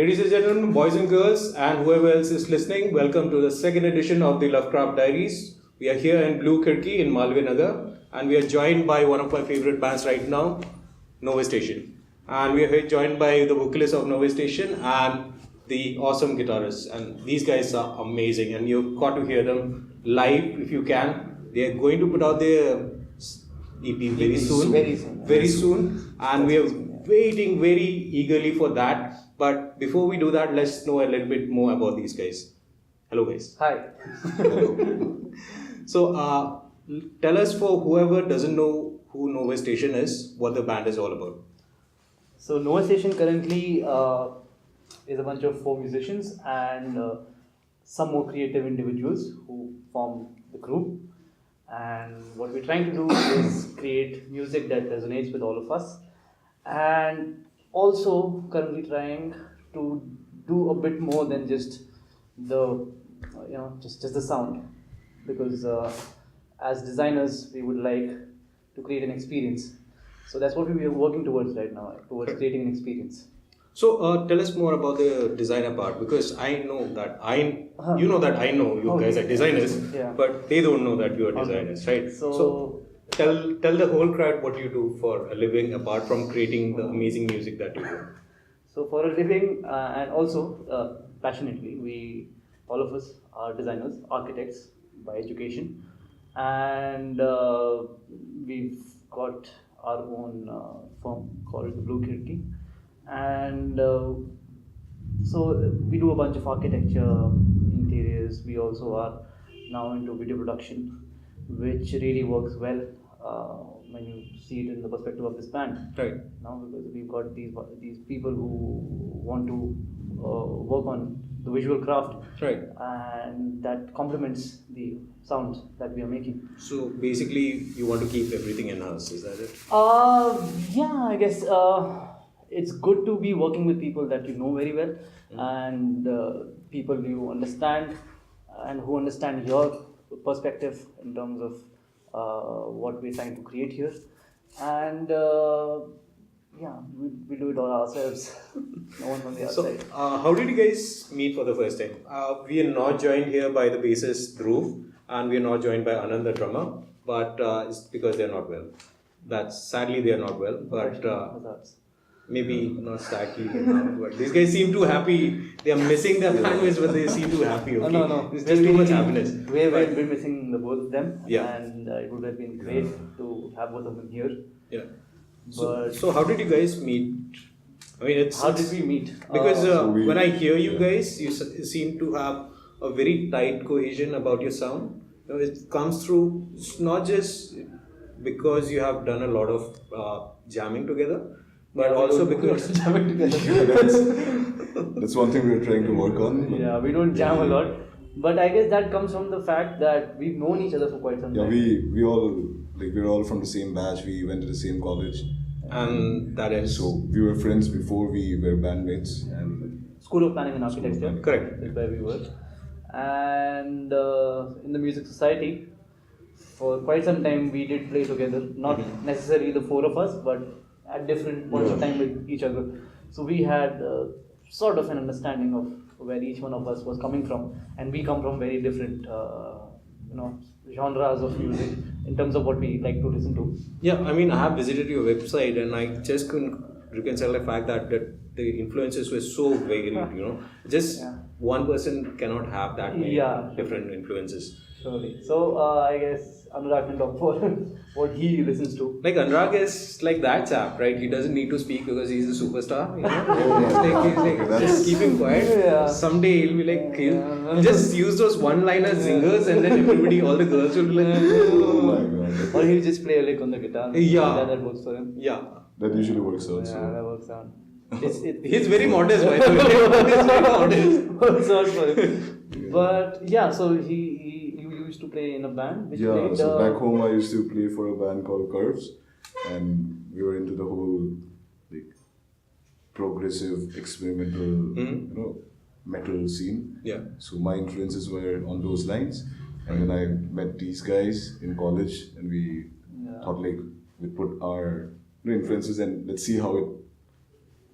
Ladies and gentlemen, boys and girls, and whoever else is listening, welcome to the second edition of the Lovecraft Diaries. We are here in Blue Khirki in Malve Nagar, and we are joined by one of my favorite bands right now, Nova Station. And we are here joined by the vocalist of Nova Station and the awesome guitarist. And these guys are amazing, and you've got to hear them live if you can. They are going to put out their EP very soon, and we are waiting very eagerly for that. But before we do that, let's know a little bit more about these guys. Hello, guys. Hi. So, tell us, for whoever doesn't know who Nova Station is, what the band is all about. So Nova Station currently is a bunch of 4 musicians and some more creative individuals who form the group. And what we're trying to do is create music that resonates with all of us, and also currently trying to do a bit more than just the just the sound, because as designers we would like to create an experience. So that's what we are working towards right now, towards creating an experience. So tell us more about the designer part, because I know that you know that I know you guys are designers, but they don't know that you are designers, right? So tell the whole crowd what you do for a living apart from creating the amazing music that you do. So for a living and also passionately, all of us are designers, architects by education, and we've got our own firm called the Blue Khirki. And so we do a bunch of architecture, interiors. We also are now into video production, which really works well when you see it in the perspective of this band. Right. Now, because we've got these people who want to work on the visual craft, right, and that complements the sounds that we are making. So basically, you want to keep everything in-house, is that it? Yeah, I guess. It's good to be working with people that you know very well, and people you understand and who understand your perspective in terms of what we're trying to create here. And we do it all ourselves. No one from the outside. So, how did you guys meet for the first time? We are not joined here by the bassist Dhruv, and we are not joined by Anand, the drummer, but it's because they are not well. Sadly they are not well, but maybe not sadly now, but these guys seem too happy. They are missing their families, but they seem too happy. Okay? No. It's just too much happiness. We're missing the both of them, yeah. And it would have been great to have both of them here. Yeah. So how did you guys meet? I mean, how did we meet? Because when I hear you guys, you seem to have a very tight cohesion about your sound. It comes through. It's not just because you have done a lot of jamming together, but also because jamming together. That's one thing we're trying to work on. Yeah, we don't jam a lot, but I guess that comes from the fact that we've known each other for quite some time. Yeah, we're all from the same batch. We went to the same college, and that is so we were friends before we were bandmates. And School of Planning and Architecture. Correct. That's where we were, and in the music society, for quite some time we did play together. Not necessarily the 4 of us, but at different points of time with each other. So we had sort of an understanding of where each one of us was coming from, and we come from very different genres of music in terms of what we like to listen to. Yeah, I mean, I have visited your website and I just couldn't reconcile the fact that the influences were so varied, one person cannot have that many different influences. Surely. So I guess Anurag can talk for what he listens to. Like Anurag is like that chap, right? He doesn't need to speak because he's a superstar. He's like just keep him quiet. Yeah. Someday he'll be like he'll just use those one-liner zingers, and then everybody, all the girls will be like, oh my god. Or he'll just play a lick on the guitar. Yeah. That works for him. Yeah. That usually works out. Yeah, that works out. He's very modest, by the way. He's very modest. Works out for him. But yeah, so you used to play in a band. Which played, so back home I used to play for a band called Curves, and we were into the whole progressive, experimental, metal scene. Yeah. So my influences were on those lines, and then I met these guys in college, and we thought we put our influences and let's see how it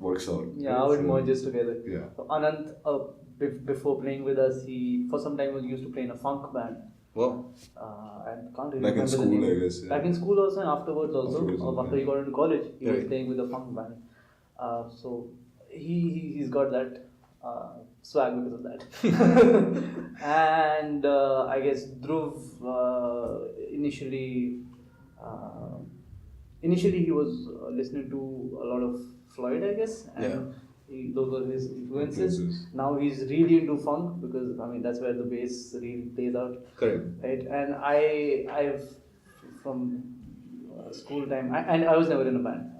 works out. Yeah, how it merges together. Yeah. So Anant, before playing with us, he for some time was used to play in a funk band. Wow. I can't really Back in remember school, the name. I guess. Yeah. Back in school also and afterwards also. After he got into college, he was Right. playing with a funk band. So he's got that swag because of that. And I guess Dhruv initially he was listening to a lot of Floyd, I guess, and those were his influences. Now he's really into funk because I mean that's where the bass really plays out. Correct. Right, and I've from school time, and I was never in a band.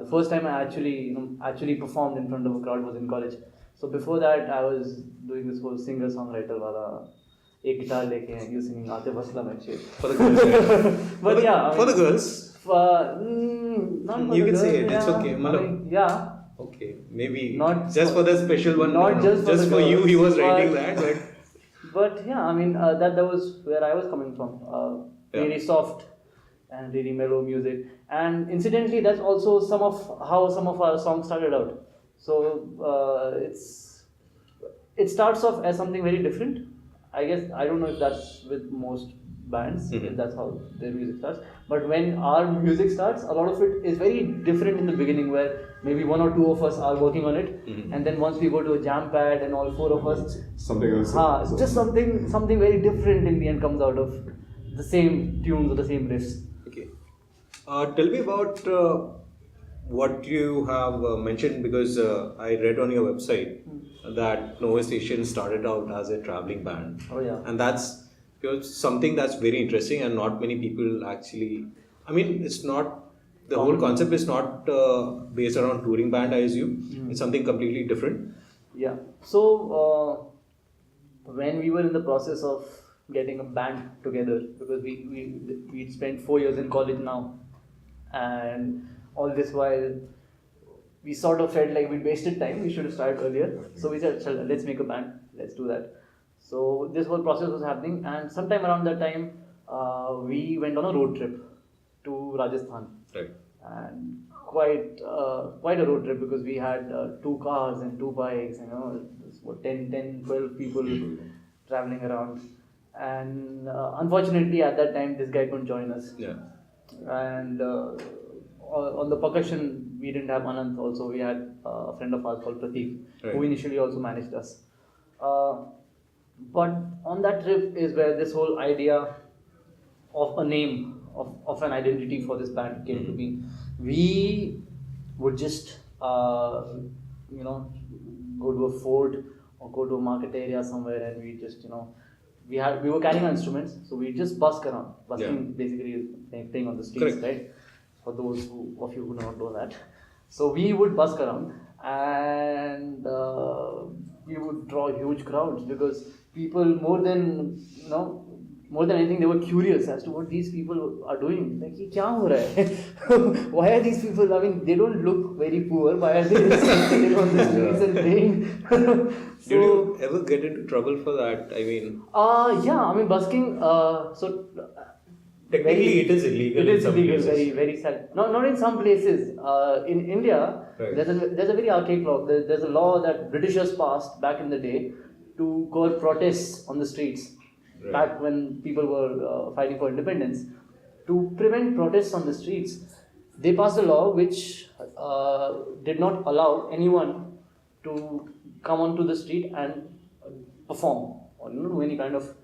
The first time I actually performed in front of a crowd was in college. So before that, I was doing this whole singer-songwriter wala, ek guitar leke and you singing Atif Aslam and shit. For the girls. Yeah. But for the girls. Not for You the can say girls, it. It's yeah. okay. I mean, yeah. Okay, maybe Not just for the special one. not no, just for the for you. girls, He was writing but- that, But yeah, I mean that was where I was coming from. Really soft and really mellow music. And incidentally, that's also how some of our songs started out. So it starts off as something very different. I guess I don't know if that's with most bands, if that's how their music starts. But when our music starts, a lot of it is very different in the beginning, where maybe one or two of us are working on it, and then once we go to a jam pad and all four of us, Something else. just something very different in the end comes out of the same tunes or the same riffs. Okay. Tell me about what you have mentioned, because I read on your website that Nova Station started out as a traveling band. Oh yeah. And that's something that's very interesting, and not many people actually. I mean, it's not. The whole concept is not based around touring band, I assume. It's something completely different. Yeah. So when we were in the process of getting a band together, because we spent 4 years in college now, and all this while we sort of felt like we wasted time. We should have started earlier. So we said, let's make a band. Let's do that. So this whole process was happening, and sometime around that time, we went on a road trip to Rajasthan. Right. And quite a road trip, because we had 2 cars and 2 bikes, 12 people traveling around. And unfortunately at that time this guy couldn't join us. Yeah. And on the percussion we didn't have Anant also. We had a friend of ours called Prateek, who initially also managed us. But on that trip is where this whole idea of a name, of an identity for this band came to be. We would just go to a fort or go to a market area somewhere, and we just we were carrying our instruments, so we just busk around. Busking basically is playing on the streets. Correct. Right? For those of you who don't know that. So we would busk around, and we would draw huge crowds, because people more than anything, they were curious as to what these people are doing. Like, ye kya ho raha hai? Why are these people? I mean, they don't look very poor. Why are they sitting on the streets and playing? Did you ever get into trouble for that? I mean, yeah. I mean, busking. So technically, it is illegal. It is in some illegal, places. very sad. Not in some places. In India, there's a very archaic law. There's a law that Britishers passed back in the day to curb protests on the streets. Right. Back when people were fighting for independence, to prevent protests on the streets, they passed a law which did not allow anyone to come onto the street and perform or do any kind of,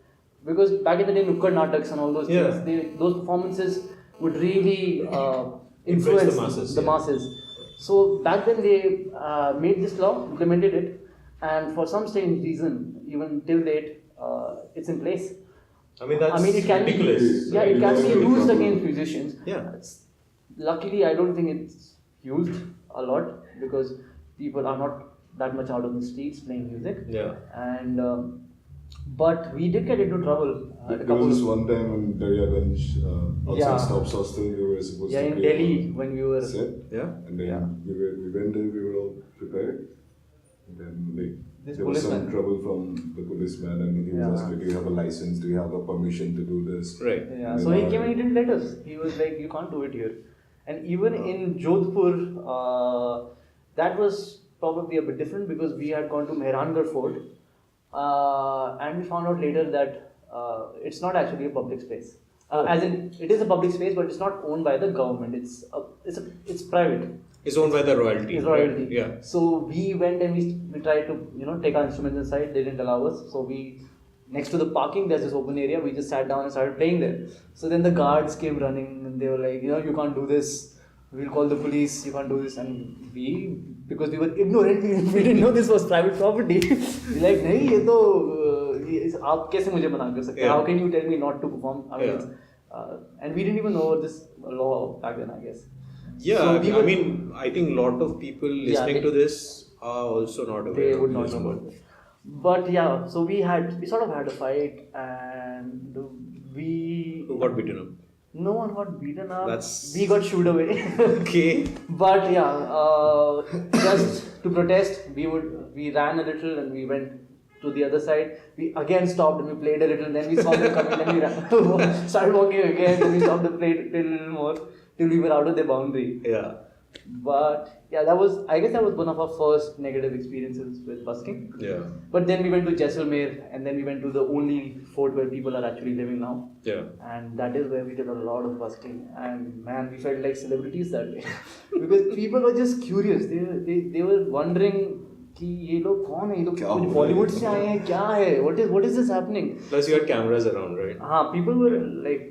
because back in the day, Nukkad Nataks and all those things, those performances would really influence the masses. So back then they made this law, implemented it, and for some strange reason, even till date, it's in place. I mean, that's it can ridiculous. Be, yeah, it can be used against musicians. Yeah. Luckily, I don't think it's used a lot, because people are not that much out on the streets playing music. Yeah. And but we did get into trouble. There was this one time in Daryaganj, outside Stops Hostel, we were supposed to in play Delhi when we were. set. Yeah. And then we went there, we were all prepared. And then there was some trouble from the policeman, and he was asking, do you have a license? Do you have a permission to do this? Right. Yeah. So he came and he didn't let us. He was like, you can't do it here. And even in Jodhpur, that was probably a bit different because we had gone to Mehrangarh Fort, and we found out later that it's not actually a public space. As in, it is a public space, but it's not owned by the government. It's private. It's owned by the royalty. It's royalty. Right? Yeah. So we went and we tried to take our instruments inside. They didn't allow us. So we, next to the parking, there's this open area. We just sat down and started playing there. So then the guards came running and they were like, you can't do this. We'll call the police. You can't do this. And we, because we were ignorant, we didn't know this was private property. We're like, nahi, ye to, aap kaise mujhe mana kar sakte? How can you tell me not to perform? I mean, and we didn't even know this law back then, I guess. Yeah, So I think a lot of people listening to this are also not aware. They would not know about it. But yeah, so we sort of had a fight, and we. Who got beaten up? No one got beaten up. That's- We got shooed away. Okay. But yeah, just to protest, we ran a little and we went to the other side. We again stopped and we played a little. Then we saw them coming and we ran, started walking again. Then we stopped and played a little more till we were out of the boundary. Yeah. But yeah, I guess that was one of our first negative experiences with busking. Yeah. But then we went to Jaisalmer, and then we went to the only fort where people are actually living now. Yeah. And that is where we did a lot of busking. And man, we felt like celebrities that day. Because people were just curious. They were wondering कि ये लोग कौन है, ये लोग कुछ बॉलीवुड से आए हैं, क्या है, what is this happening? Plus you had cameras around, right? हाँ, people were like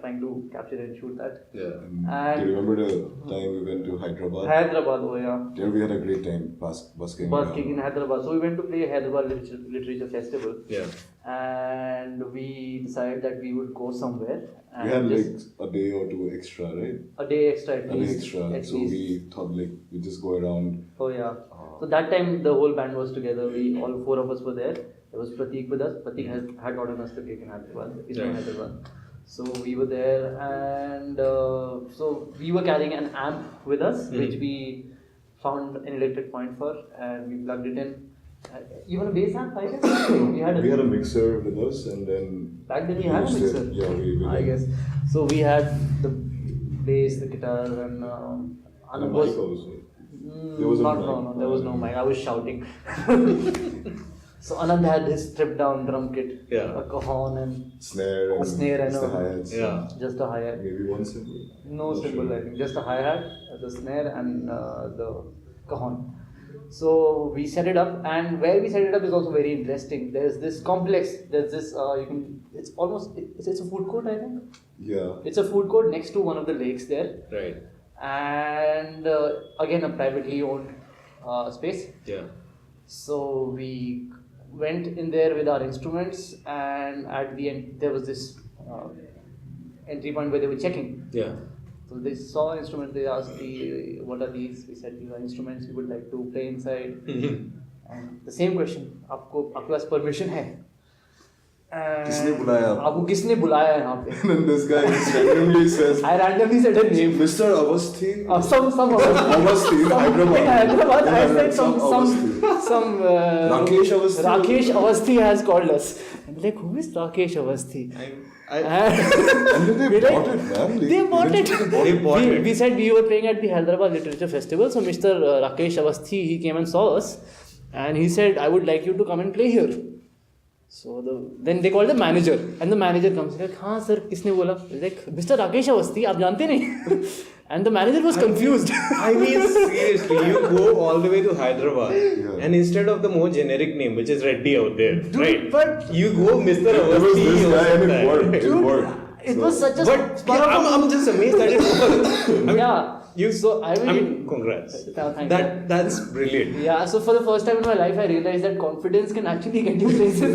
trying to capture and shoot that. Yeah. And do you remember the time we went to Hyderabad? Hyderabad, oh yeah. There we had a great time busking. Busking in Hyderabad. So we went to play Hyderabad Literature Festival. Yeah. And we decided that we would go somewhere. And We had like a day or two extra, right? a day extra at A day least. extra. At So least. we thought like we just go around. Oh yeah. So that time the whole band was together. All four of us were there. There was Prateek with us. Prateek had gotten us the gig in Hyderabad. He's from Hyderabad. So we were there, and so we were carrying an amp with us, which we found an electric point for, and we plugged it in. Even a bass amp, I guess. We had a mixer with us, and then back then we had a used mixer. it. Yeah, we I guess. So we had the bass, the guitar, and And a Anand mic was. also. There was a mic. No, there was no mic. I was shouting. So Anand had his stripped down drum kit, Yeah. a cajon and Snare and snare the hi-hats. Yeah. just a hi-hat. Maybe one cymbal. No Not cymbal, sure. I think. Just a hi-hat, the snare, and the cajon. So we set it up, and where we set it up is also very interesting. There's this complex. There's this. It's almost. It's a food court, I think. Yeah. It's a food court next to one of the lakes there, Right. and again a privately owned space. Yeah. So we went in there with our instruments, and at the end there was this entry point where they were checking. Yeah. So they saw instruments, they asked what are these? We said these are instruments we would like to play inside. And the same question, आपके पास permission है? किसने बुलाया आपको? आपको किसने बुलाया यहाँ पे? And then this guy just randomly says, I randomly said a name. Mr. Avasthi. Some Avasthi in Hyderabad. In Hyderabad, I said some Avasthi. Rakesh Avasthi. Rakesh Avasthi has called us. I'm like, who is Rakesh Avasthi? And then they bought it, man. They bought it. They bought it. We said we were playing at the Hyderabad Literature Festival. So Mr. Rakesh Avasthi, he came and saw us, and he said, I would like you to come and play here. So then they called the manager, and the manager comes like, हाँ sir, किसने बोला? Like, Mr. Rakesh Avasthi, आप जानते नहीं? And the manager was confused. I mean, seriously, you go all the way to Hyderabad, and instead of the more generic name, which is Reddy out there, right? But You go Mr. There was Avasthi this or guy and something. it worked. It Dude, worked. it was such a But spark of- I'm just amazed that it worked. I mean, Yeah. So I mean, congrats. Thank That's brilliant. Yeah, so for the first time in my life, I realized that confidence can actually get you places.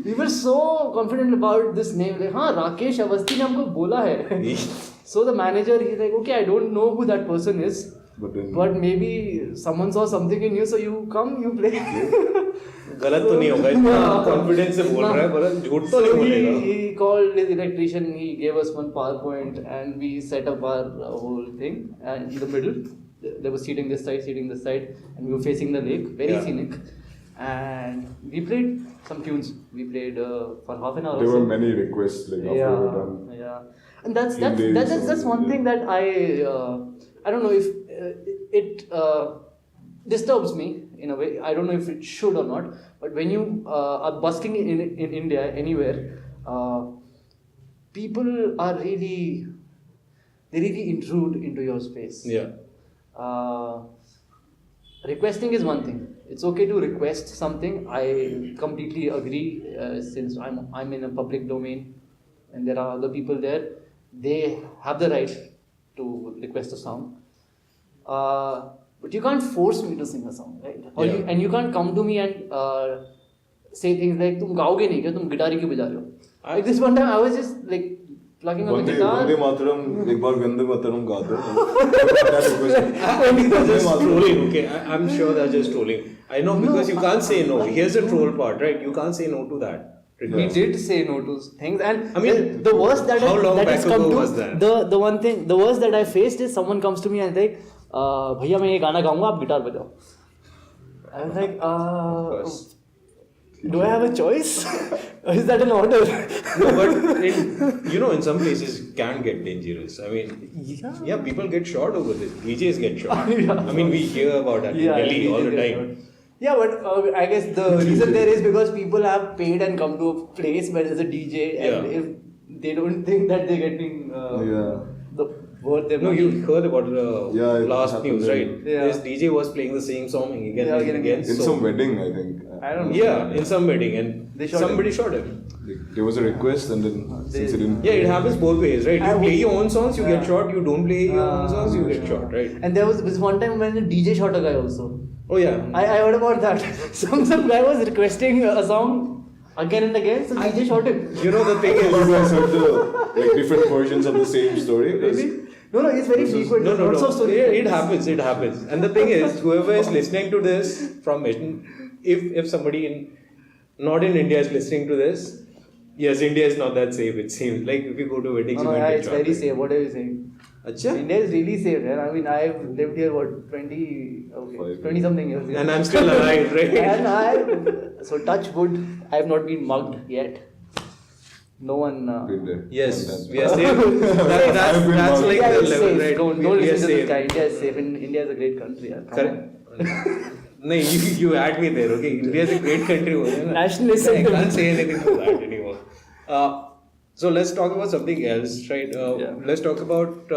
We were so confident about this name. Like, हाँ, Rakesh Avasthi ने हमको बोला है. So the manager, he's like, okay, I don't know who that person is, but maybe someone saw something in you, so you come, you play. गलत तो नहीं होगा इतना confidence से बोल रहा है पर झूठ तो नहीं बोलेगा. He called his electrician, he gave us one PowerPoint, and we set up our whole thing. And in the middle, there was seating this side, and we were facing the lake, very scenic. And we played some tunes. We played for half an hour. There were many requests like after we were done. Yeah, and that's one thing that I don't know if it disturbs me in a way. I don't know if it should or not, but when you are busking in India anywhere, people are really, they really intrude into your space. Yeah. Requesting is one thing. It's okay to request something. I completely agree. Since I'm in a public domain, and there are other people there, they have the right to request a song. But you can't force me to sing a song, right? Or you can't come to me and say things like, "Tum gaoge nahi kya? Tum guitar hi kyun baja rahe ho?" Like this one time, I was just like plugging on the guitar. Vande Mataram, ek baar Vande Mataram ga do. They're just trolling, okay? I'm sure they're just trolling. I know, because you can't say no. Here's the troll part, right? You can't say no to that. We did say no to things, and I mean, the worst that how long that back has come ago to was that? the one thing, the worst that I faced is someone comes to me and like, भैया मैं ये गाना गाऊंगा, आप guitar बजाओ. I was like, do I have a choice? Is that an order? No, but in some places it can get dangerous. I mean, yeah, people get shot over this. DJs get shot. I mean, we hear about that in Delhi all the time. Yeah, but I guess the reason there is because people have paid and come to a place where there's a DJ, and if they don't think that they're getting the worth their money. No, you heard about the last news, right? Yeah. This DJ was playing the same song again and again. In some wedding, I think. I don't know. Yeah, in some wedding, and somebody shot him. There was a request, and then since it didn't. Yeah, it happens both ways, right? You play your own songs, you get shot. You don't play your own songs, you get shot, right? And there was this one time when the DJ shot a guy also. Oh yeah. I heard about that. Some guy was requesting a song again and again, so DJ shot him. You know the thing is, You guys heard the different versions of the same story? Really? No, it's very frequent. No. Lots of stories. It happens. And the thing is, whoever is listening to this from if somebody not in India is listening to this, yes, India is not that safe. It seems like if you go to weddings, you might get it's shot. very safe. What are you saying? Achha? India is really safe. Man. I mean, I've lived here 20 something years. And I'm still alive, right? So touch wood, I have not been mugged yet. No one. Yes, we are safe. That's like the level, safe. right? Don't We are listen to this safe. guy. India is safe. India is a great country. Correct. No, you had me there, okay? India is a great country. Nationalism. I can't say anything to that anymore. So let's talk about something else, right? Let's talk about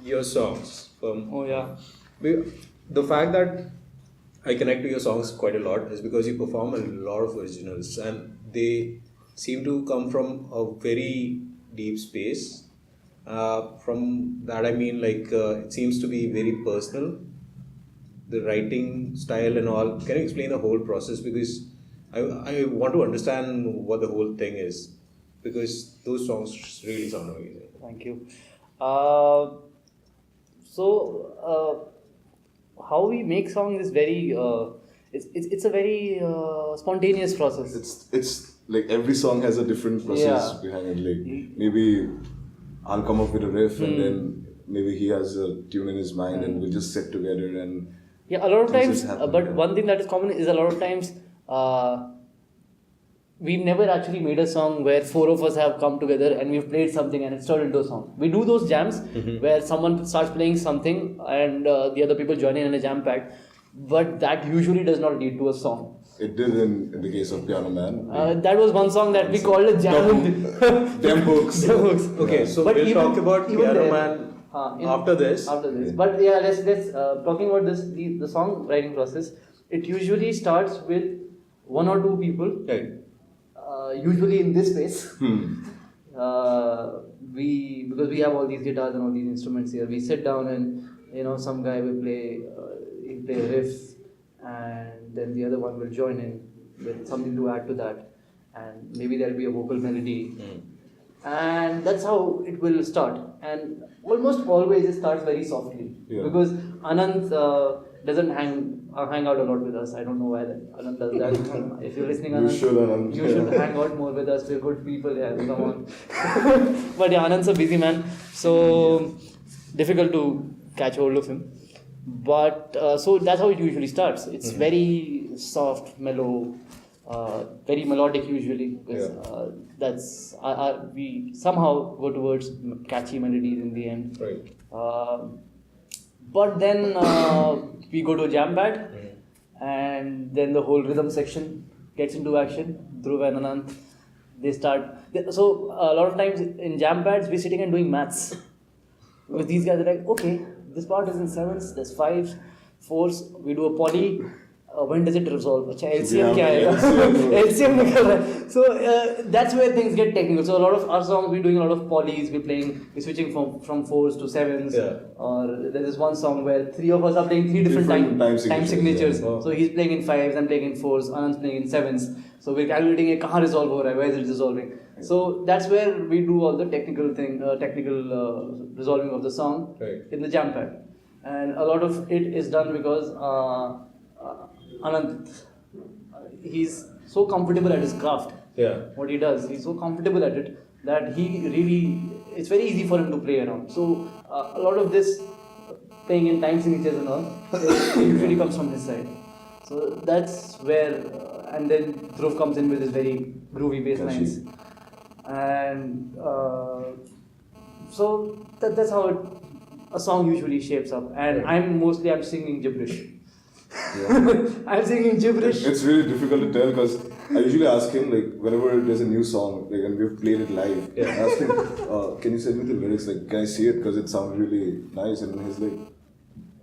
your songs. The fact that I connect to your songs quite a lot is because you perform a lot of originals, and they seem to come from a very deep space. From that I mean, like, it seems to be very personal. The writing style and all. Can you explain the whole process? Because I want to understand what the whole thing is. Because those songs really sound amazing. Thank you. How we make songs is very. It's a very spontaneous process. It's like every song has a different process behind it. Like maybe I'll come up with a riff, and then maybe he has a tune in his mind, and we'll just sit together and. Yeah, a lot of times. But one thing that is common is a lot of times. We've never actually made a song where 4 of us have come together and we've played something and it's turned into a song. We do those jams where someone starts playing something and the other people join in a jam pack, but that usually does not lead to a song. It did in the case of Piano Man. That was one song that we called a jam. Dem hooks. Okay, so But we'll talk about Piano Man after this. But yeah, let's talking about the songwriting process. It usually starts with 1 or 2 people. Right. Usually in this space, because we have all these guitars and all these instruments here, we sit down and some guy will play a riff, and then the other one will join in with something to add to that, and maybe there'll be a vocal melody, and that's how it will start. And almost always it starts very softly because Anant doesn't hang out a lot with us. I don't know why Anant does that. If you're listening, Anant, you should hang out more with us. We're good people, come on. But yeah, Anant's a busy man, so difficult to catch hold of him. But so that's how it usually starts. It's very soft, mellow, very melodic usually. Because that's we somehow go towards catchy melodies in the end. Right. But then we go to a jam pad, and then the whole rhythm section gets into action. Dhruv and Anant, they start. So a lot of times in jam pads, we're sitting and doing maths. Because these guys are like, okay, this part is in sevens, there's fives, fours, we do a poly. When does it resolve? LCM क्या आएगा? LCM निकल रहा है. So that's where things get technical. So a lot of our songs, we're doing a lot of polys. We're switching from fours to sevens. Yeah. Or there's this one song where three of us are playing three different time signatures. Yeah. So he's playing in fives, I'm playing in fours, Anant's playing in sevens. So we're calculating it, कहाँ resolve हो रहा है, where is it resolving? So that's where we do all the technical resolving of the song in the jam pad. And a lot of it is done because Anant, he's so comfortable at his craft. Yeah. What he does, he's so comfortable at it that it's very easy for him to play around. So a lot of this playing in time signatures and all, it usually comes from his side. So that's where, and then Dhruv comes in with his very groovy bass lines. And so that's how a song usually shapes up. And I'm singing gibberish. Yeah. I'm singing gibberish. It's really difficult to tell because I usually ask him, like, whenever there's a new song, like, and we've played it live, I ask him, can you send me the lyrics? Like, can I see it? Because it sounds really nice. And he's like,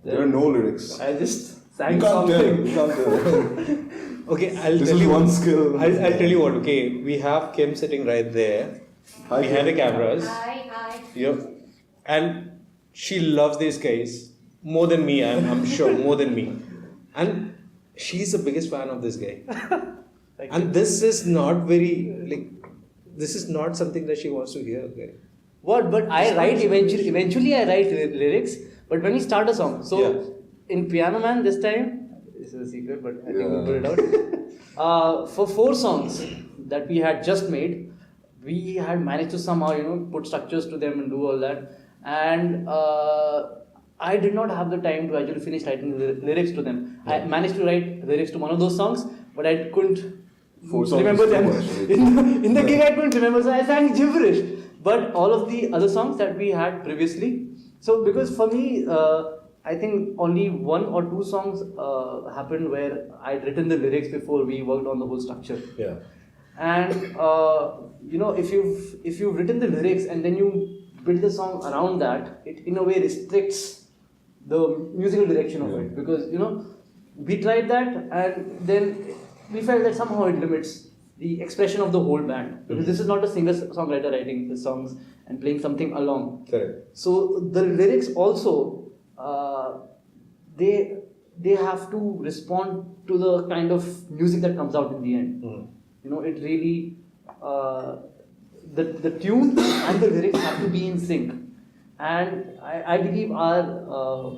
there are no lyrics. I just sang You can't something. tell. You can't tell. Okay, This is one skill. I'll tell you what. Okay, we have Kim sitting right there Hi, behind the Kim. cameras. Hi. Yep, and she loves these guys more than me. I'm sure more than me, and she's the biggest fan of this guy. And this is not this is not something that she wants to hear. Okay? What? But I write eventually I write lyrics. But when we start a song, so in Piano Man this time, this is a secret, but I think we'll put it out. For 4 songs that we had just made, we had managed to somehow, put structures to them and do all that. And I did not have the time to actually finish writing the lyrics to them. I managed to write lyrics to one of those songs, but I couldn't remember them. In the gig I couldn't remember, so I sang gibberish. But all of the other songs that we had previously, so because for me, I think only 1 or 2 songs happened where I'd written the lyrics before we worked on the whole structure. Yeah. And if you've written the lyrics and then you build the song around that, it in a way restricts the musical direction of it, because we tried that and then we felt that somehow it limits the expression of the whole band, because this is not a singer-songwriter writing the songs and playing something along. Correct. So the lyrics also, they have to respond to the kind of music that comes out in the end. It really, the tune and the lyrics have to be in sync. And I believe our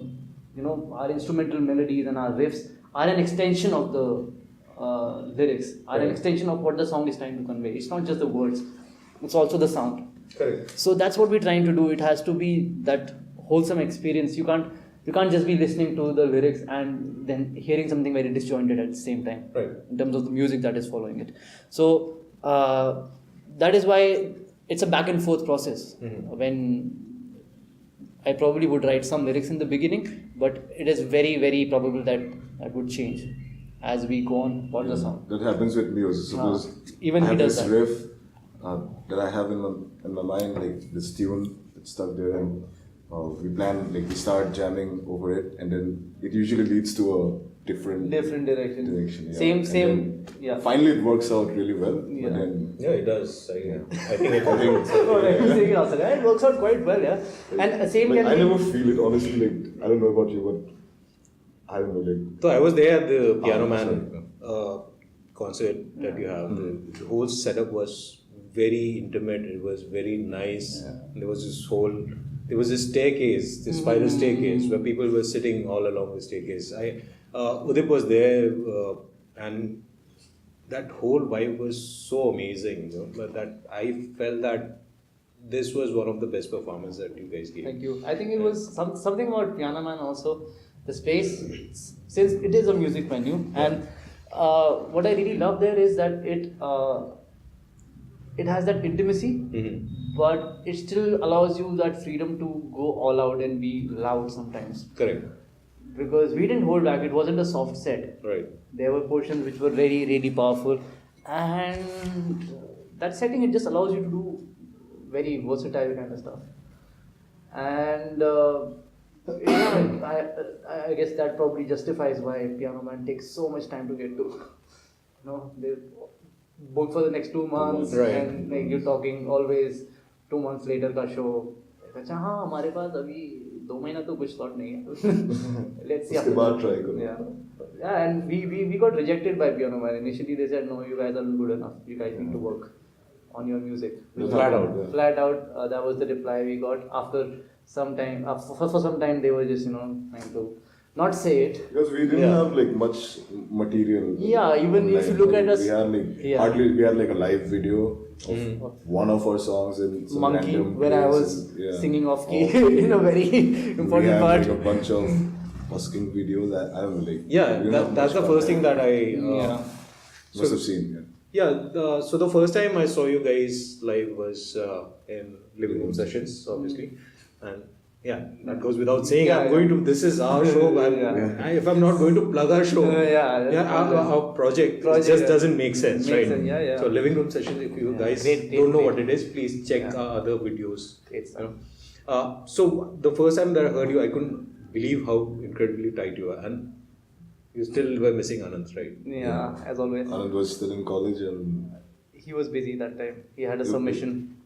instrumental melodies and our riffs are an extension of the lyrics, are an extension of what the song is trying to convey. It's not just the words, it's also the sound. Correct. So that's what we're trying to do. It has to be that wholesome experience. You can't just be listening to the lyrics and then hearing something very disjointed at the same time, right, in terms of the music that is following it. So that is why it's a back and forth process. When I probably would write some lyrics in the beginning, but it is very, very probable that would change as we go on for the song. That happens with me also. Suppose even I have he does this that. riff that I have in my mind, like this tune that's stuck there, and we start jamming over it, and then it usually leads to a different direction. Yeah. Same. And finally, it works out really well. Yeah. But then, it does. I think it It works out quite well, yeah. And same I can be. never feel it honestly. Like, I don't know about you, but I don't know. Like, So I was there at the Piano Man concert that you have. The whole setup was very intimate. It was very nice. There was this staircase, this spiral staircase, where people were sitting all along the staircase. Udip was there, and that whole vibe was so amazing. But that I felt that this was one of the best performances that you guys gave. Thank you. I think it was something about Piano Man also. The space, since it is a music venue, and what I really love there is that it has that intimacy, but it still allows you that freedom to go all out and be loud sometimes. Correct. Because we didn't hold back, it wasn't a soft set. Right. There were portions which were really, really powerful, and that setting, it just allows you to do very versatile kind of stuff. And I guess that probably justifies why Piano Man takes so much time to get to. You know, they book for the next 2 months, Right. and like you're talking always 2 months later का show. अच्छा हाँ हमारे पास अभी 2 महीना तो कुछ slot नहीं है. Let's see. उसके बाद try करो. Yeah, and we got rejected by Piano Man. Initially they said no, you guys aren't good enough. You guys need to work on your music. Flat out. Flat out. That was the reply we got after some time. For some time they were just trying to not say it. Because we didn't have like much material. Yeah, even if you look at us, we had like hardly we had like a live video of one of our songs in some Monkey, random where I was places. singing off key in a very important we had part. like a bunch of busking videos. I don't know, like Yeah, we didn't have that's much the fun. first thing that I Must have seen. so the first time I saw you guys live was in living room sessions, obviously, and that goes without saying. This is our show. If I'm not going to plug our show, our project just doesn't make sense, right? Sense, So living room sessions, if you guys Great, don't know great. what it is, please check our other videos. Great stuff. So the first time that I heard you, I couldn't believe how incredibly tight you are, and you still were missing Anant, right? Yeah, as always. Anand was still in college and He was busy that time. He had a submission.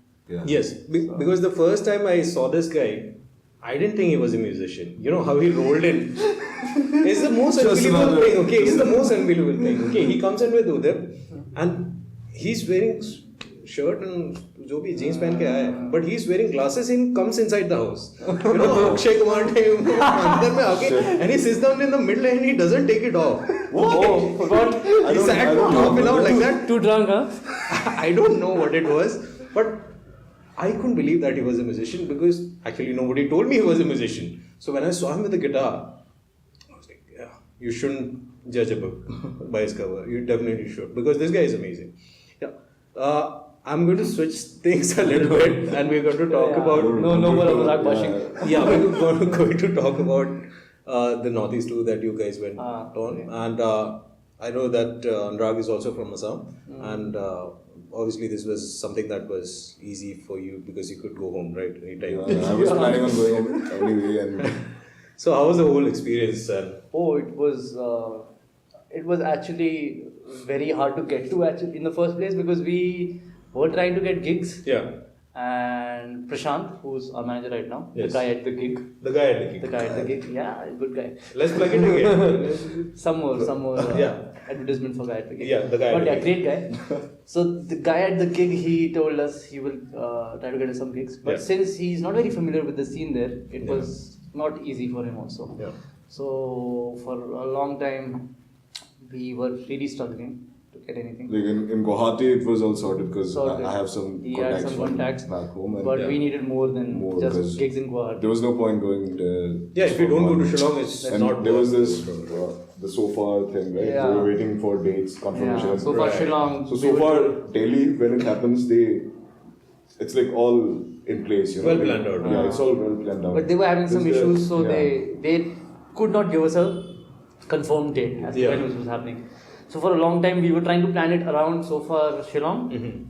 Yes, because the first time I saw this guy, I didn't think he was a musician. You know how he rolled in. It's the most unbelievable thing. Okay, it's the most unbelievable thing. Okay, he comes in with Udip, and he's wearing shirt and जो भी jeans पहन के आया है, but he's wearing glasses and comes inside the house. You know, Akshay Kumar time अंदर में आके, and he sits down in the middle and he doesn't take it off. Oh, forgot. He sat for half an hour like that. Too drunk, huh? I don't know what it was, but I couldn't believe that he was a musician because actually nobody told me he was a musician. So when I saw him with the guitar, I was like, yeah, you shouldn't judge a book by its cover. You definitely should because this guy is amazing. Yeah. I'm going to switch things a little bit and we're going to talk about... No more Anurag bashing. Yeah, we're going to talk about the Northeast tour that you guys went on. And I know that Anurag is also from Assam. And obviously this was something that was easy for you because you could go home, right? Anytime. I was planning on going home anyway. And so how was the whole experience? Oh, it was actually very hard to get to in the first place because we were trying to get gigs. Yeah. And Prashant, who's our manager right now, Yes. the guy at the gig. The guy at the gig. Yeah, good guy. Let's plug it again. some more advertisement for guy at the gig. Yeah, the guy at the gig. Great guy. So the guy at the gig, he told us he will try to get us some gigs. But since he's not very familiar with the scene there, it was not easy for him also. Yeah. So for a long time, we were really struggling to get anything. like in Guwahati, it was all sorted because I have some He had some contacts back home. And but we needed more than because just gigs in Guwahati. There was no point going there. Yeah, if you don't go to Shillong, it's and not. there was this the so far thing, right? Yeah. We were waiting for dates, confirmation. Yeah, so far Shillong. So far Delhi, when it happens, it's like all in place. You know? Well planned out. Yeah, it's all well planned out. But they were having some Because issues, so they could not give us a confirmed date as to when this was happening. So for a long time we were trying to plan it around so far Shillong,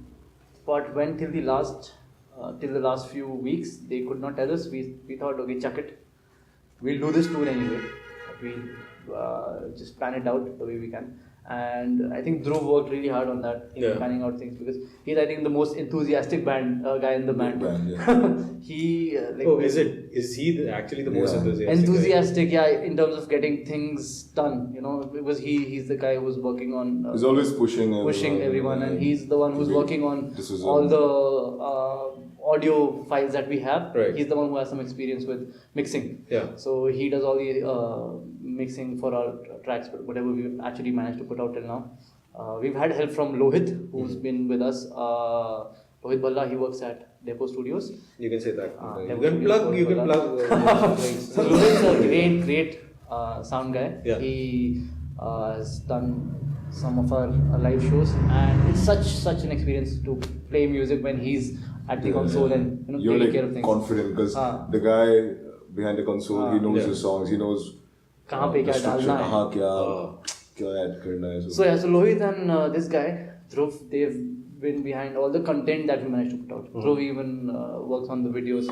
but when till the last few weeks they could not tell us. We thought, okay, chuck it, we'll do this tour anyway. We'll just plan it out the way we can. And I think Dhruv worked really hard on that, planning out things, because he's, I think, the most enthusiastic guy in the band. He is he actually the most enthusiastic? Yeah, in terms of getting things done, you know, because he's the guy who's working on. He's always pushing everyone, and he's the one who's working on all the audio files that we have. Right. He's the one who has some experience with mixing. Yeah. So he does all the mixing for our tracks, whatever we've actually managed to put out till now. We've had help from Lohit, who's been with us. Lohit Balla, he works at Depot Studios. You can say that. You Depot can plug. So Lohit's a great sound guy. Yeah. He has done some of our live shows, and it's such an experience to play music when he's at the console and you're taking care of things. confident because the guy behind the console, he knows his songs, he knows कहाँ पे क्या डालना है. कहाँ क्या add करना है. So Lohit and this guy Dhruv, they've been behind all the content that we managed to put out. Dhruv even works on the videos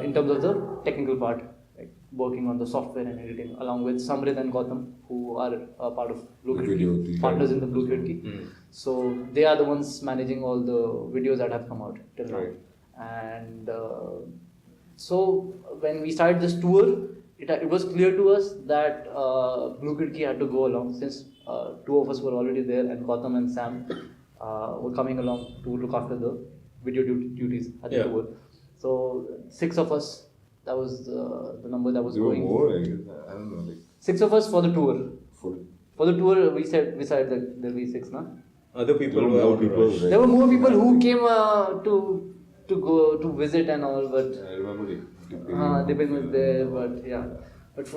in terms of the technical part, like working on the software and editing, along with Samrit and Gautam, who are part of Blue Khidki, partners in the Blue Khidki. So they are the ones managing all the videos that have come out till now. And so when we started this tour, it was clear to us that Blue Khidki had to go along, since two of us were already there and Gautam and Sam were coming along to look after the video duties at the tour. So 6 of us, that was the number that was going. More, I guess. I don't know. 6 of us for the tour. For the tour, we said that there'll be 6, no? Other people were right? There were more people who came to go to visit and all, but I remember Dipin was there, but yeah. But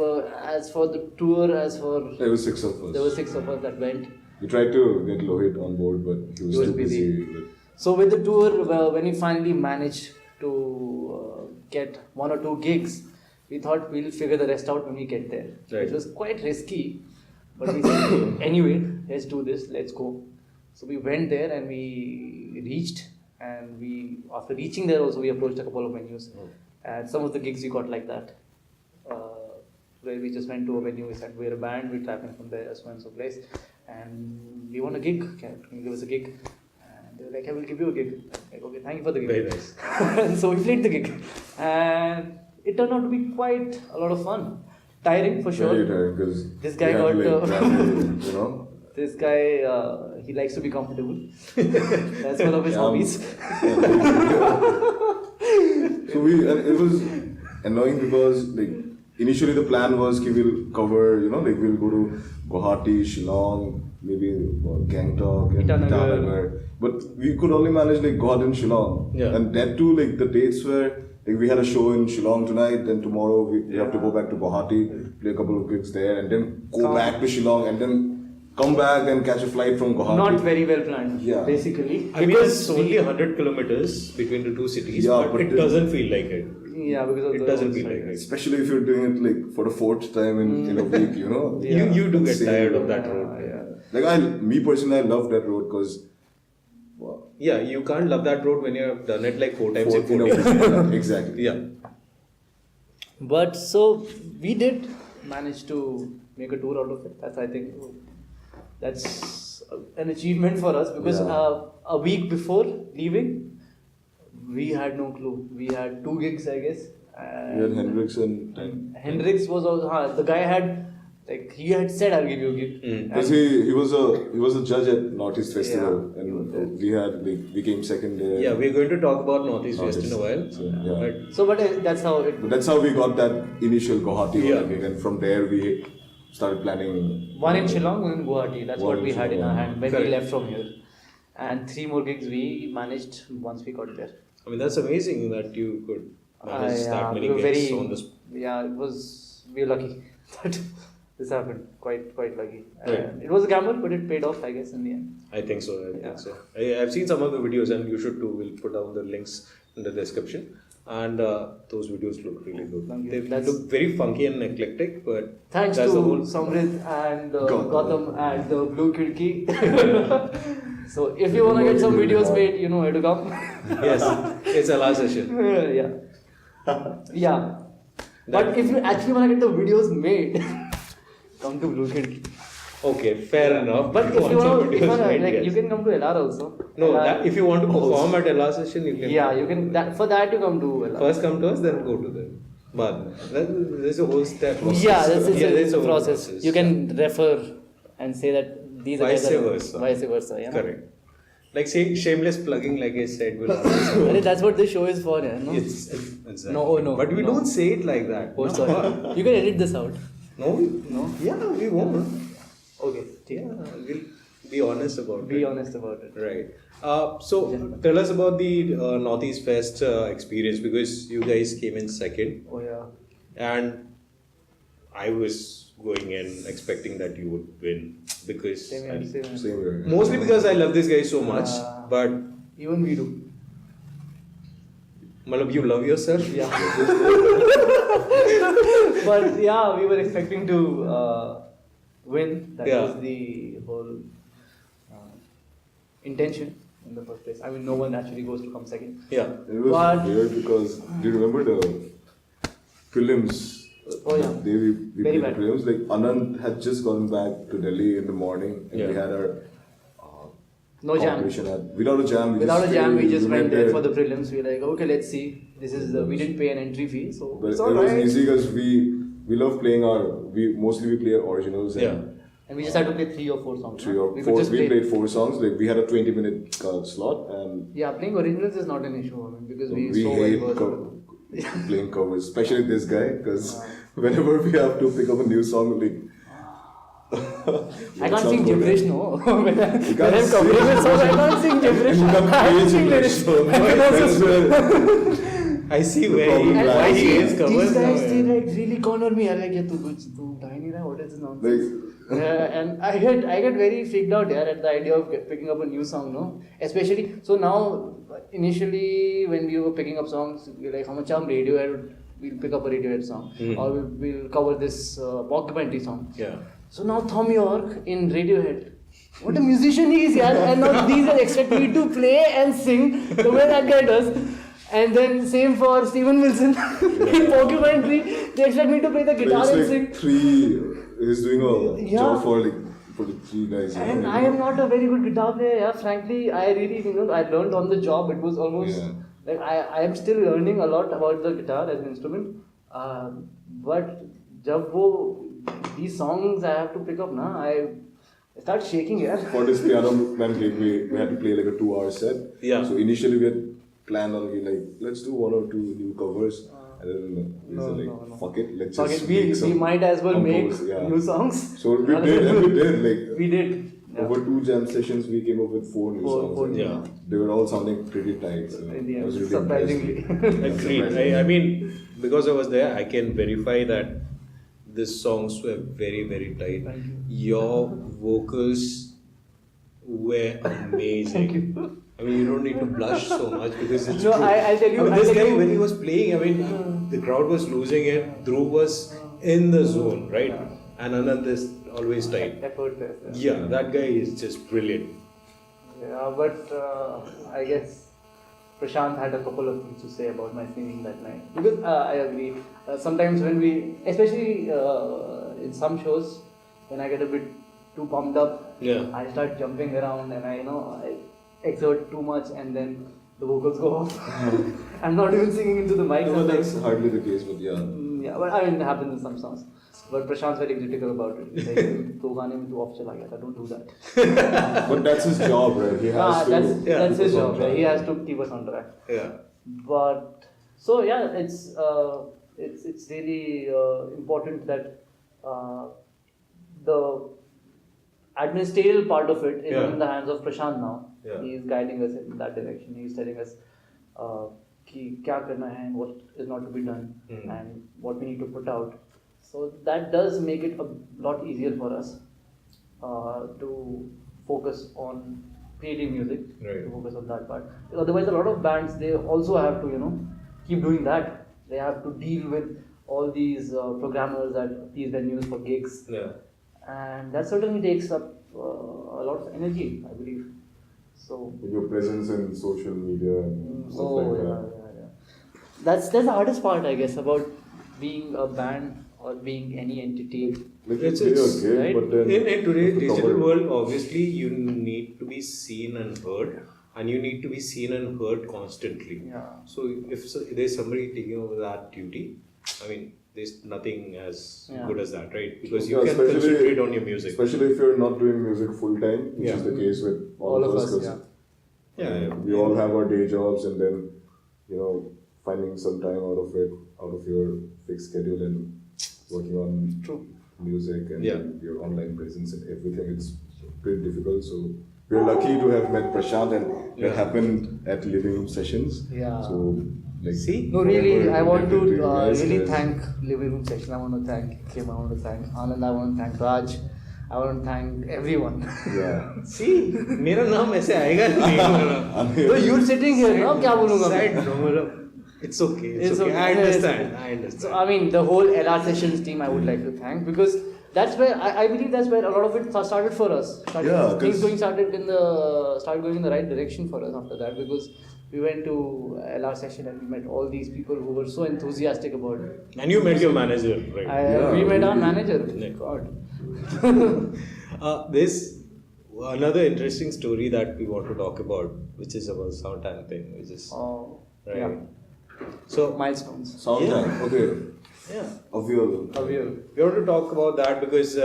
as for the tour, there were 6 of us. There were 6 of us that went. We tried to get Lohit on board, but he was too busy. So with the tour, when we finally managed to get 1 or 2 gigs, we thought we'll figure the rest out when we get there. Right. It was quite risky, but we said, anyway, let's do this, let's go. So we went there and we reached, and after reaching there also, we approached a couple of venues. And some of the gigs we got like that, where we just went to a venue, we said we're a band, we're traveling from there, so and so place, and we want a gig, can you give us a gig? And they were like, I will give you a gig. Like, okay, thank you for the gig. Very nice. And so we played the gig, and it turned out to be quite a lot of fun. Tiring for sure. Very tiring, because this guy got, travel, this guy, he likes to be comfortable. That's one of his hobbies. So it was annoying because initially the plan was we'll cover, we'll go to Guwahati, Shillong, maybe Gangtok and Itanagar. But we could only manage Guwahati and Shillong. Yeah. And that too, the dates were, we had a show in Shillong tonight, then tomorrow we have to go back to Guwahati, play a couple of gigs there, and then go back to Shillong, and then come back and catch a flight from Guwahati. Not very well planned, basically. I mean, it's only 100 kilometers between the two cities, but it doesn't feel like it. Yeah, because it doesn't feel like it. Especially if you're doing it for the 4th time in a week, You do get tired of that road. Me personally, I love that road because. Yeah, you can't love that road when you have done it 4 times in 4 days. Exactly. Yeah. But so we did manage to make a tour out of it. I think that's an achievement for us, because a week before leaving, we had no clue. We had 2 gigs, I guess. We had Hendrix and Hendrix was also the guy had. He had said, I'll give you a gig. Because he was a judge at Northeast Festival, and we came second there. Yeah, we're going to talk about Northeast West in a while. But that's how it. But that's how we got that initial Guwahati gig, and from there we started planning. 1 in Shillong, 1 in Guwahati. That's what we had in our hand when we left from here, and 3 more gigs we managed once we got there. I mean, that's amazing that you could manage that many gigs on this. Yeah, we were lucky that this happened. Quite lucky. And it was a gamble, but it paid off, I guess, in the end. I think so. I think so. I've seen some of the videos, and you should too. We'll put down the links in the description. And those videos look really good. They look very funky and eclectic, but thanks to Samrit and Gautam and the Blue Khidki. So if you want to get some videos made, you know where to come. Yes, it's a last session. Yeah. But if you actually want to get the videos made, come to Blue Khidki. Okay, fair enough. But if you want to, you can come to LR also. No, if you want to perform at LR session, you can. Yeah, you can. For that, you come to LR. First come to us, then go to them. But there's a whole step. Yeah, it's a process. You can refer and say that these vice are versa. Vice versa, yeah. Correct. Shameless plugging, like I said, will always. That's what this show is for, yeah. No? Exactly. No. But we don't say it like that. Oh, sorry. You can edit this out. No. Yeah, we won't. Okay. Yeah, we'll be honest about it. Be honest about it. Right. So, tell us about the Northeast Fest experience, because you guys came in second. Oh, yeah. And I was going in expecting that you would win because Same here. mostly because I love this guy so much. But Even we do. Malab, you love yourself. Yeah. But yeah, we were expecting to win. That Yeah. was the whole intention in the first place. I mean, no one actually goes to come second. Yeah. It was But- weird because do you remember the prelims? Oh yeah. The day we Very played bad. prelims, like Anant had just gotten back to Delhi in the morning, and we Yeah. had our No jam. competition without a jam. Without a jam, we just went there there for the prelims. We were like, okay, let's see. This is we didn't pay an entry fee, so But it's it all was right. easy because we love playing mostly we play our originals. And Yeah. And we just had to play 3 or 4 songs. Three no? or we four. could just We play. played 4 songs. Like we had a 20-minute slot, and Yeah, playing originals is not an issue. I mean, because we so hate well versed. playing covers, especially this guy, because whenever we have to pick up a new song, like I can't sing gibberish, no. When I'm can't covering a song, I can't sing gibberish. You can't I play can sing gibberish, lyrics. so I can also that's sing. where- I see where problem he, lies. why he is These covers now. guys, they Yeah. like really corner me. I'm like, yeah, tu die nahi raha, what is this nonsense? Like, And I get very freaked out here at the idea of picking up a new song, no? Especially, so now, initially when we were picking up songs, we were like, how much Radiohead, we'll pick up a Radiohead song. Or we'll cover this documentary song. Yeah. So now Tom York in Radiohead. What a musician he is, yeah. And now these guys expect me to play and sing the way that guy does. And then same for Steven Wilson in Documentary. They expect me to play the guitar it's and like sing. he's doing a Yeah. job for the 3 guys. you And know, I am not a very good guitar player, yeah. Frankly, I really, I learned on the job. It was almost Yeah. like I am still learning a lot about the guitar as an instrument. But जब वो these songs I have to pick up, na, I start shaking, yeah. For this piano man gig, we had to play like a 2-hour set. Yeah. So initially we had planned on like let's do 1 or 2 new covers, and then we said like no. fuck it, let's Fuck just it, make we some might as well make compose, yeah. new songs. So we did, and we did like We did. Yeah. over 2 jam sessions, we came up with 4 new songs. Four and new, yeah. They were all sounding pretty tight. So In the I was end, really surprisingly. impressed. Agreed. I mean, because I was there, I can verify that these songs were very, very tight. Thank you. Your vocals were amazing. Thank you. I mean, you don't need to blush so much because it's No, true. I'll tell you- I mean, I'll this tell guy, you- when he was playing, I mean, the crowd was losing it. Dhruv was in the zone, right? And Anant is always tight. Effortless. Yeah, that guy is just brilliant. Yeah, but I guess Prashant had a couple of things to say about my singing that night. Because I agree. Sometimes when we, especially in some shows, when I get a bit too pumped up, Yeah. I start jumping around and I exert too much and then the vocals go off. I'm not even singing into the mic No, sometimes. that's hardly the case, but yeah. Yeah, but I mean, it happens in some songs. But Prashant's very critical about it. He's like, "तो गाने में तू off चला गया था, don't do that." But that's his job, right? He has to. that's yeah, his keep us on job. track. He has to keep us on track. Yeah. But so yeah, it's really important that the administrative part of it is Yeah. in the hands of Prashant now. Yeah. He is guiding us in that direction. He is telling us कि क्या करना है, what is not to be done, and what we need to put out. So that does make it a lot easier for us to focus on creating music, Right. to focus on that part. Otherwise, a lot of bands, they also have to, keep doing that. They have to deal with all these programmers at these venues for gigs, Yeah. and that certainly takes up a lot of energy, I believe. So. With your presence in social media and stuff like that. Yeah. That's the hardest part, I guess, about being a band or being any entity. Like It's- it's it's- okay, right? but then In today's the digital cover- world, obviously, you need to be seen and heard, and you need to be seen and heard constantly. Yeah. So if there's somebody taking over that duty, I mean, there's nothing as Yeah. good as that, right? Because you Yeah, can especially- concentrate on your music. Especially if you're not doing music full time, which Yeah. is the case with All of us, 'cause yeah. Yeah. we all have our day jobs, and then finding some time out of your fixed schedule and working on True. music and Yeah. your online presence and everything, it's pretty difficult. So we're lucky to have met Prashant, and Yeah. that happened at living room sessions. Yeah. So Like, See? No, really, whatever I want to you guys really guys- thank Living Room Section. I want to thank Kim. I want to thank Anand. I want to thank Raj. I want to thank everyone. Yeah. See, मेरा नाम ऐसे आएगा नहीं. So you're sitting here now. क्या बोलूँगा मैं? Sad, no, मतलब, it's okay. It's okay. I understand. I understand. So I mean, the whole LR Sessions team, I would like to thank because that's where I believe that's where a lot of it started for us. Yeah, Things 'cause- started going in the right direction for us after that because we went to LR session and we met all these people who were so enthusiastic about it. And you met your manager, right? We met our manager. Yeah. God. There's another interesting story that we want to talk about, which is about Soundtank thing, which is Oh, right. yeah. So Milestones. Soundtank. Okay. yeah, Avial. Avial. we want to talk about that because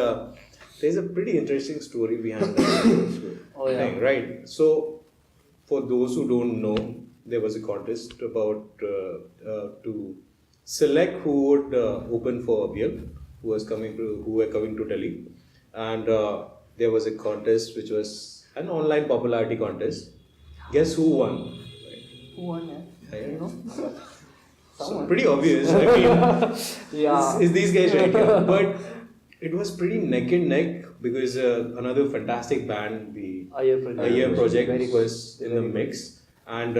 there's a pretty interesting story behind that Oh, yeah. thing, right? So, for those who don't know, there was a contest about to select who would open for Avial, who were coming to Delhi, and there was a contest which was an online popularity contest. Guess who won? Who won? Yeah. You know? So pretty obvious. I mean, Yeah. is these guys right here? But it was pretty neck and neck because another fantastic band, the Avial Project, Very good. was in the Very good. mix, and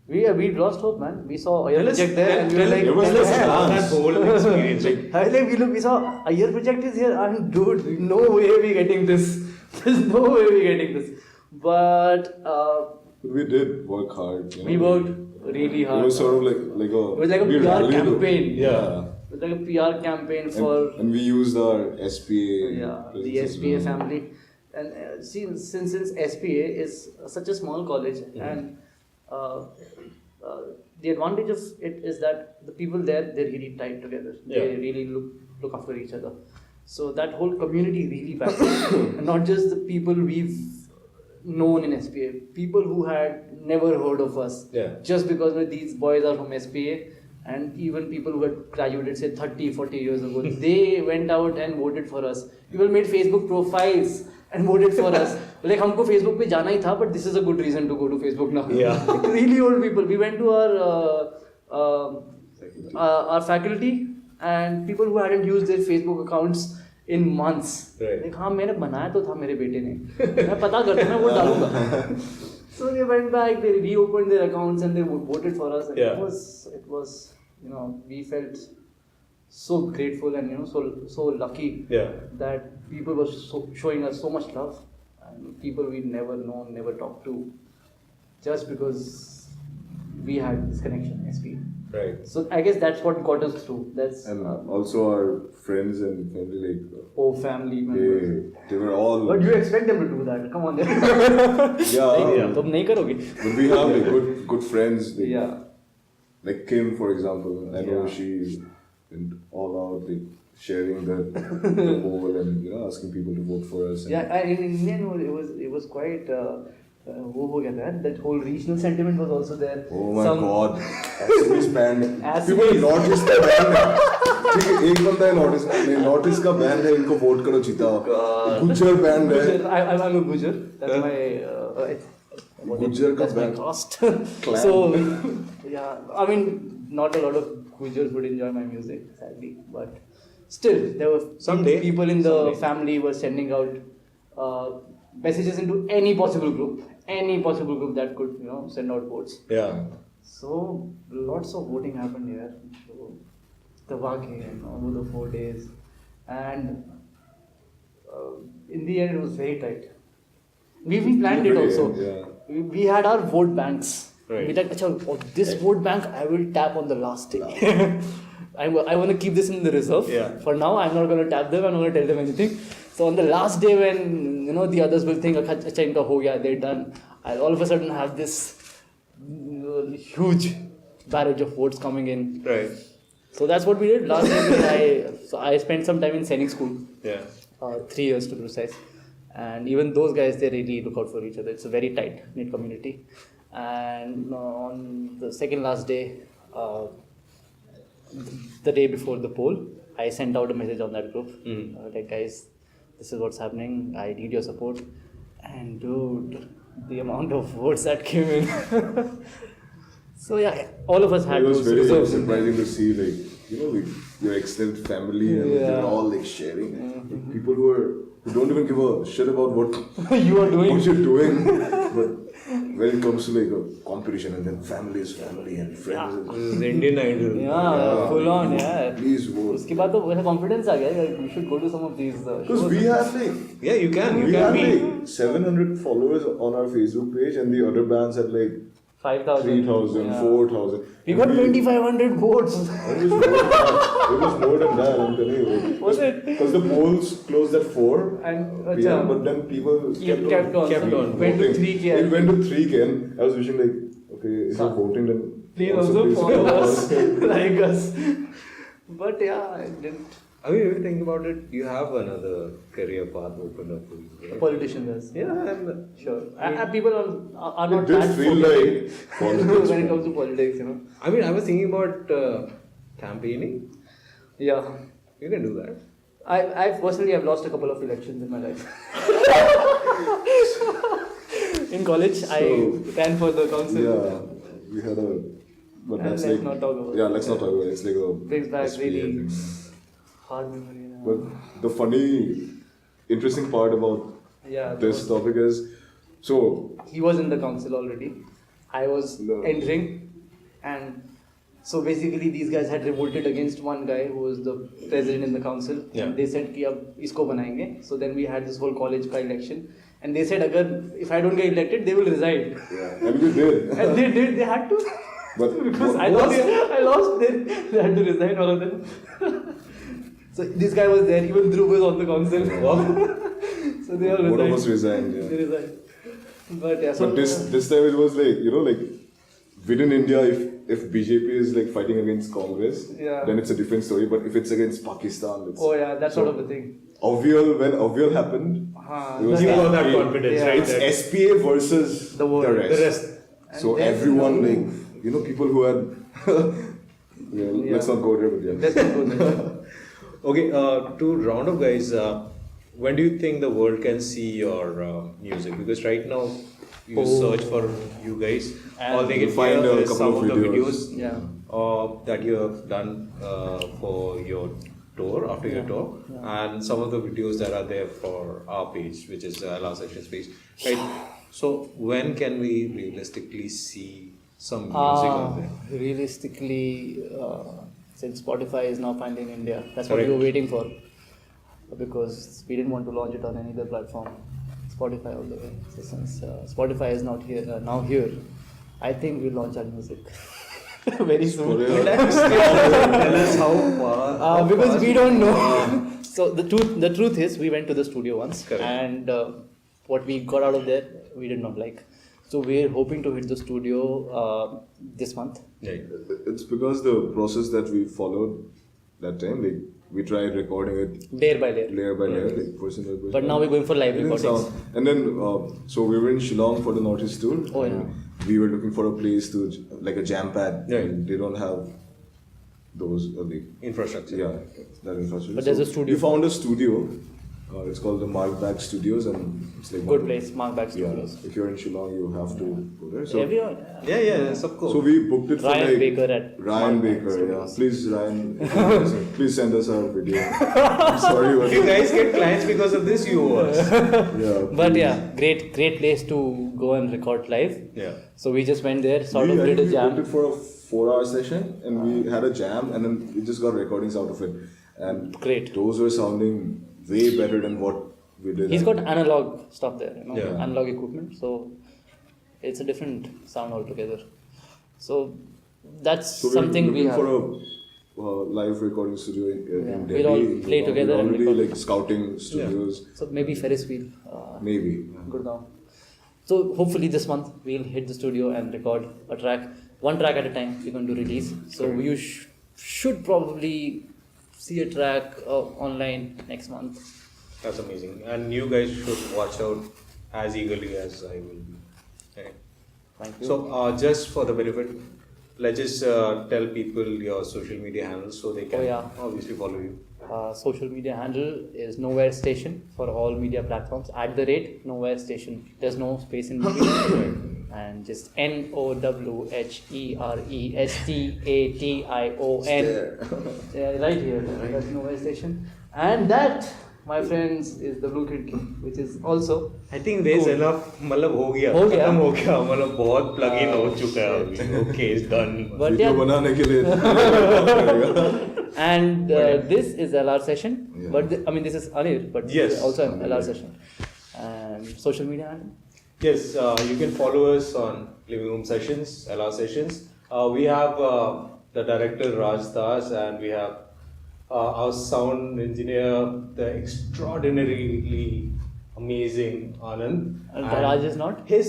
We lost hope, man. We saw Avial tell us- Project there and we were tell- like, it was tell us like about dance. that whole experience. Like, we saw Avial Project is here and dude, no way we getting this. There's no way we getting this. But We did work hard. You know? we worked really hard. It was sort of like a. It was like a we PR rallied- campaign. Yeah. It was like a PR campaign for And we used our SPA. the SPA family. And since SPA is such a small college and the advantage of it is that the people there, they're really tight together. They Yeah. really look after each other. So that whole community really backed us. And not just the people we've known in SPA, people who had never heard of us. Yeah. Just because these boys are from SPA and even people who had graduated say 30, 40 years ago, they went out and voted for us. People made Facebook profiles and voted for us. Like हमको Facebook पे जाना ही था, but this is a good reason to go to Facebook now. Yeah. Like really old people. We went to our faculty and people who hadn't used their Facebook accounts in months. Right. Like हाँ मैंने बनाया तो था मेरे बेटे ने. मैं पता करता मैं वो डालूंगा. So they went back, they reopened their accounts and they voted for us. And Yeah. it was, we felt so grateful and so lucky Yeah. that people were showing us so much love and people we never known, never talked to, just because we had this connection, SP. right. So I guess that's what got us through. That's And also our friends and family, like family members. they were all. But you expect them to do that? Come on, Yeah. तुम नहीं करोगे? But we have like good friends. Like, Yeah. Like Kim, for example. I know Yeah. she went all out, like sharing the poll and asking people to vote for us. And Yeah, in Indian it was quite. वो हो गया था. That whole regional sentiment was also there. Oh my God! Assamese band. Assamese. People north east का band है. ठीक है, एक बंदा है नॉर्थ ईस्ट का बैंड है, इनको वोट करो जीता. गुज्जर बैंड है. I'm a Gujar. That's my. Gujar का That's my band. caste. Clan. So yeah, I mean, not a lot of Gujars would enjoy my music, sadly, but still there were Someday. people in the Someday. family were sending out messages into any possible group that could send out votes. Yeah. So lots of voting happened here. So the Vake and over the 4 days, and in the end it was very tight. We planned it also. Yeah. We had our vote banks. Right. We like, this vote bank I will tap on the last day. I want to keep this in the reserve. Yeah. For now, I'm not going to tap them. I'm not going to tell them anything. So on the last day when the others will think, "Acha inka ho gaya, they're done," I'll all of a sudden have this huge barrage of votes coming in. Right. So that's what we did last year. I spent some time in Sainik school. Yeah. 3 years to be precise, and even those guys, they really look out for each other. It's a very tight knit community. And on the second last day, the day before the poll, I sent out a message on that group, like, guys, this is what's happening, I need your support. And dude, the amount of votes that came in. So yeah, all of us had It was those very reserves. surprising to see, like your extended family and they're all like sharing. Like, people who don't even give a shit about what You are doing. what you're doing. But when it comes to like a competition and then family is family and friends. This is Indian Idol. Yeah, full on, yeah. Please vote. उसके बाद तो वैसा confidence आ गया कि we should go to some of these Because shows. we have like Yeah, you can. we You have can be. like 700 followers on our Facebook page and the other bands had like 5,000. 3,000, 4,000. We got 2,500 votes. It was more than that, I'm telling you. Was it? Because the polls closed at 4 And p.m. But then people kept on. kept on. Went to voting. 3K. It went to 3K and I was wishing like, okay, if you're voting then Please also follow us, us. like us. But yeah, I didn't. I mean, if you think about it, you have another career path open up for you. A Right? politician does. Yeah, and Sure. And people are It not did that feel forgiving like politics. when it comes to politics, you know. I mean, I was thinking about campaigning. Yeah. You can do that. I personally have lost a couple of elections in my life. In college, I ran for the council. Yeah, we had a. But And that's let's like. not talk about Yeah, it. let's not talk about it. It's like a. Brings back SPA really thing. hard memory. You know. But the funny, interesting part about Yeah. this topic is so. He was in the council already. I was No. entering, and so basically these guys had revolted against one guy who was the president in the council. Yeah. And they said कि अब इसको बनाएंगे. So then we had this whole college का election, and they said अगर if I don't get elected, they will resign. Yeah, and we did. And they did. They had to. But Because I lost. They had to resign, all of them. So this guy was there. Even Dhruv was on the council. So they all resigned. one of us resigned. Yeah. They resigned. But yeah. So But this time it was like like within India, if BJP is like fighting against Congress, Yeah. then it's a different story. But if it's against Pakistan, it's Oh yeah, that's so sort of the thing. Avial, when Avial happened, it was You like, got that hey, confidence, Yeah. right? It's that- SPA versus The world. rest. The rest. So And then- everyone like people who had let's not go there, but yeah. Let's not go there. Okay, to round up, guys, when do you think the world can see your music? Because right now, you search for you guys, And all they you can find find a is couple some of of the videos. videos Yeah. that you have done for your tour, after your tour, and some of the videos that are there for our page, which is Last Sessions page. Right? So, when can we realistically see some music out there? Realistically, since Spotify is now finally in India, that's what Correct. we were waiting for. Because we didn't want to launch it on any other platform. Spotify all the way. So since Spotify is not here, now here, I think we'll launch our music very soon. Tell us how far. Because we don't know. So the truth is, we went to the studio once, Correct. and what we got out of there, we did not like. So we're hoping to hit the studio this month. Right. It's because the process that we followed that time, like we tried recording it Layer by layer. layer by layer, like person by person. But now we're going for live It didn't recordings. sound- And then, so we were in Shillong for the Northeast tour. Oh, and yeah. We were looking for a place to, like a jam pad. Yeah. And they don't have those, like, Infrastructure. yeah, that infrastructure. But there's a So studio. We found a studio. It's called the Mark Bag Studios, and it's like Good place, Mark Back Yeah, Studios. if you're in Shillong, you have to go there. So, Everyone. Yeah, yes, of course. so we booked it for Ryan like Baker at Ryan Mark Bag Baker. Yeah, Studios. please Ryan, please send us our video. I'm sorry, If you but guys get clients because of this, you owe us. yeah. But yeah, great place to go and record live. Yeah. So we just went there, sort I of did think a we jam. booked it for a 4-hour session, and we had a jam, and then we just got recordings out of it, and Great. those were sounding way better than what we did. He's got analog stuff there, Yeah. analog equipment. So it's a different sound altogether. So that's so we're something looking we have. for a live recording studio in Yeah. Delhi. We'll all play together We're and already record. like scouting studios. So maybe Ferris wheel. Maybe. Gurgaon. So hopefully this month we'll hit the studio and record a track, one track at a time. We're going to release. So you should probably see a track online next month. That's amazing. And you guys should watch out as eagerly as I will be. Okay. Thank you. So, just for the benefit, let's just tell people your social media handles so they can obviously follow you. Social media handle is Nowhere Station for all media platforms. @ Nowhere Station. There's no space in between. and just NOWHERESTATION. Yeah, right here. That's Nova Station. And that, my friends, is the Blue Kid King, which is also. I think there's cool. enough. मतलब हो गया. हो गया. खत्म हो गया. मतलब बहुत plug in हो चुका है अभी. Okay, it's done. But video yeah. बनाने के लिए And this is LR session. Yeah. But this is Anil, but Yes. this is also an LR session. And social media handle? Yes, you can follow us on Living Room Sessions, LR Sessions. We have the director Raj Das, and we have our sound engineer, the extraordinarily amazing Anand. And Raj is not? His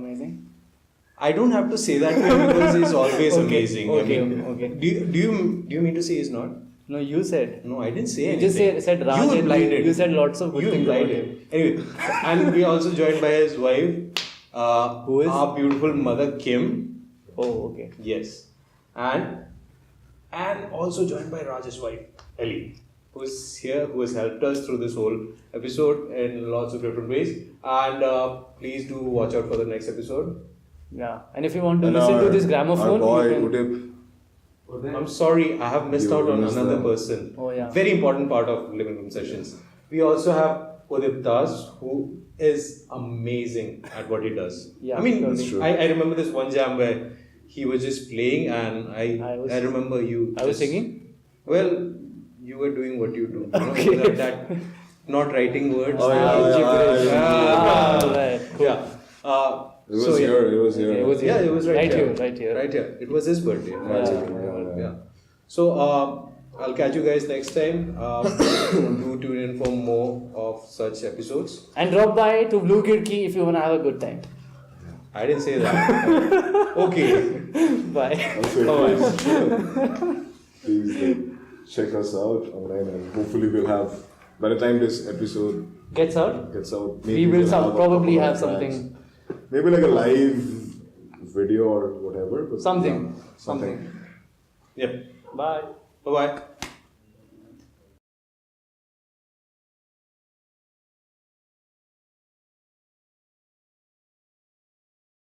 Amazing. I don't have to say that to him because he's always Okay, amazing. okay, I mean, okay. Do you mean to say he's not? No, you said. No, I didn't say You anything. just said Raj You and implied it. you said lots of good You things about implied him. it. Anyway, and we are also joined by his wife, Who is? our beautiful mother Kim. Oh, okay. Yes, and also joined by Raj's wife Ellie, who is here, who has helped us through this whole episode in lots of different ways. And please do watch out for the next episode. Yeah. And if you want to And listen to our- this gramophone, Our boy you can... Udip. I'm sorry, I have missed You out on missed another that. person. Oh, yeah. Very important part of Living Room Sessions. We also have Udip Das, who is amazing at what he does. Yeah, I mean, totally. true. I remember this one jam where he was just playing, and I remember you. I was just- singing? Well, you were doing what you do. Okay. That not writing words. Oh, yeah, gibberish. yeah. Right. Cool. Yeah. It was here. It was here. Okay, it was Yeah, it was right here. Right here. Right here. It was his birthday. Yeah. So I'll catch you guys next time. Do tune in for more of such episodes. And drop by to Blue Kid Key if you want to have a good time. I didn't say that. Okay. Bye. Okay, please check us out online, and hopefully we'll have, by the time this episode Gets out? gets out, We will we'll probably a have couple of tracks. something. Maybe like a live video or whatever. But Something. Something. Yep. Bye. Bye bye.